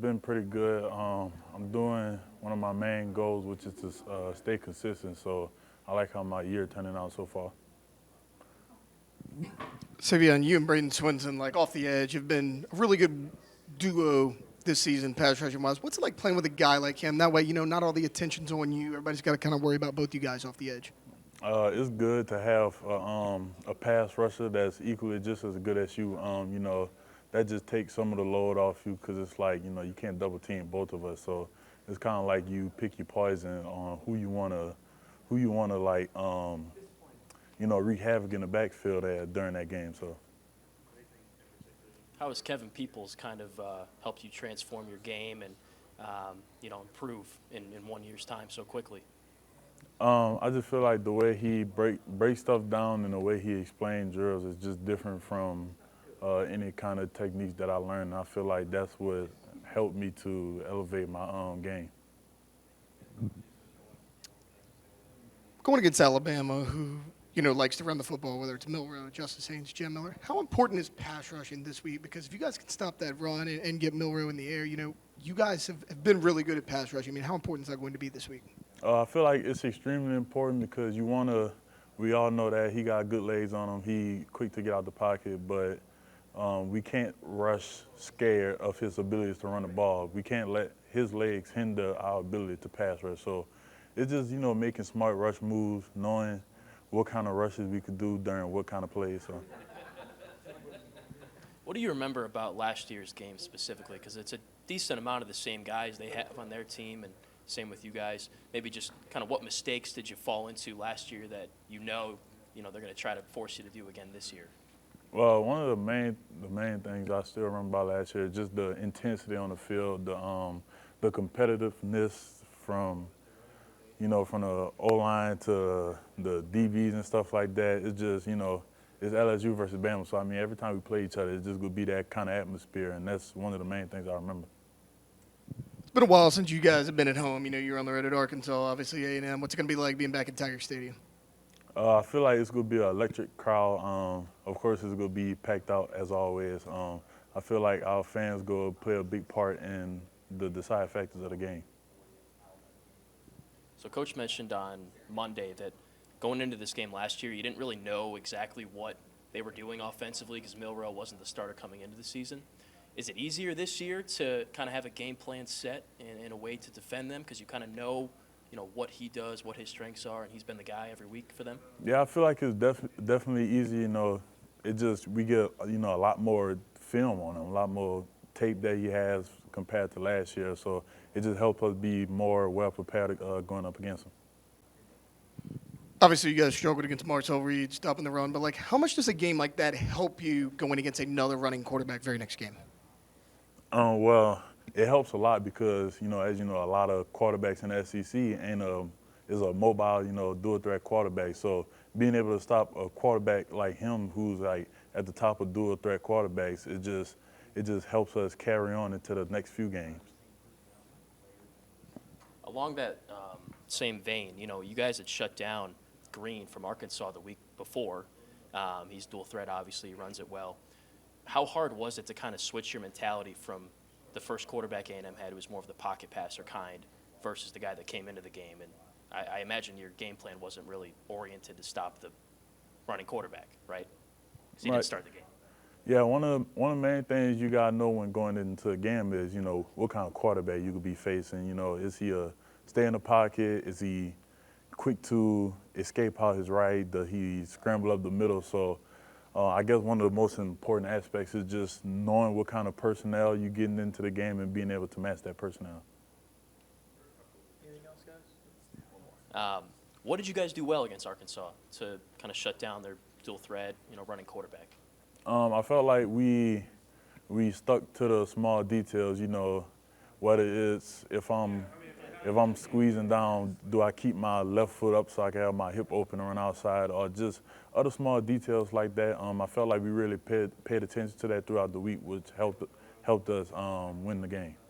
been pretty good. I'm doing one of my main goals, which is to stay consistent. So I like how my year turning out so far. Sai'vion, you and Braden Swinson, like off the edge, have been a really good duo this season, pass rushing wise. What's it like playing with a guy like him? That way, not all the attention's on you. Everybody's got to kind of worry about both you guys off the edge. It's good to have a pass rusher that's equally just as good as you. That just takes some of the load off you because it's like, you can't double team both of us. So it's kind of like you pick your poison on who you want to like, wreak havoc in the backfield during that game. So. How has Kevin Peoples kind of helped you transform your game and, improve in 1 year's time so quickly? I just feel like the way he breaks stuff down and the way he explains drills is just different from any kind of techniques that I learned. I feel like that's what helped me to elevate my game. Going against Alabama, who likes to run the football, whether it's Milroe, Justice Haynes, Jim Miller. How important is pass rushing this week? Because if you guys can stop that run and get Milroe in the air, you guys have been really good at pass rushing. I mean, how important is that going to be this week? I feel like it's extremely important because we all know that he got good legs on him. He quick to get out the pocket, but we can't rush scared of his abilities to run the ball. We can't let his legs hinder our ability to pass rush. So it's just, making smart rush moves, knowing what kind of rushes we could do during what kind of plays. So. What do you remember about last year's game specifically? Because it's a decent amount of the same guys they have on their team, and same with you guys. Maybe just kind of what mistakes did you fall into last year that they're going to try to force you to do again this year? Well, one of the main things I still remember about last year is just the intensity on the field, the competitiveness from the O-line to the DBs and stuff like that. It's just, it's LSU versus Bama. So, I mean, every time we play each other, it's just going to be that kind of atmosphere, and that's one of the main things I remember. It's been a while since you guys have been at home. You're on the road at Arkansas, obviously A&M. What's it going to be like being back at Tiger Stadium? I feel like it's going to be an electric crowd. Of course, it's going to be packed out as always. I feel like our fans go play a big part in the deciding factors of the game. So Coach mentioned on Monday that going into this game last year, you didn't really know exactly what they were doing offensively because Milroe wasn't the starter coming into the season. Is it easier this year to kind of have a game plan set in a way to defend them because you kind of know what he does, what his strengths are, and he's been the guy every week for them? Yeah, I feel like it's definitely easy. We get a lot more film on him, a lot more tape that he has compared to last year. So it just helps us be more well prepared going up against him. Obviously, you guys struggled against Marcel Reed, stopping the run, but how much does a game like that help you going against another running quarterback very next game? Well, it helps a lot because, as you know, a lot of quarterbacks in the SEC is a mobile, dual threat quarterback. So being able to stop a quarterback like him who's like at the top of dual threat quarterbacks, it just helps us carry on into the next few games. Along that same vein, you guys had shut down Green from Arkansas the week before. He's dual threat, obviously, he runs it well. How hard was it to kind of switch your mentality from the first quarterback A&M had, who was more of the pocket passer kind, versus the guy that came into the game? And I imagine your game plan wasn't really oriented to stop the running quarterback, right? Because he didn't start the game. Yeah, one of the main things you gotta know when going into a game is, what kind of quarterback you could be facing. Is he a stay in the pocket? Is he quick to escape out his right? Does he scramble up the middle? So I guess one of the most important aspects is just knowing what kind of personnel you're getting into the game and being able to match that personnel. Anything else, guys? What did you guys do well against Arkansas to kind of shut down their dual threat, running quarterback? I felt like we stuck to the small details, whether it's if I'm squeezing down, do I keep my left foot up so I can have my hip open and run outside, or just other small details like that. I felt like we really paid attention to that throughout the week, which helped us win the game.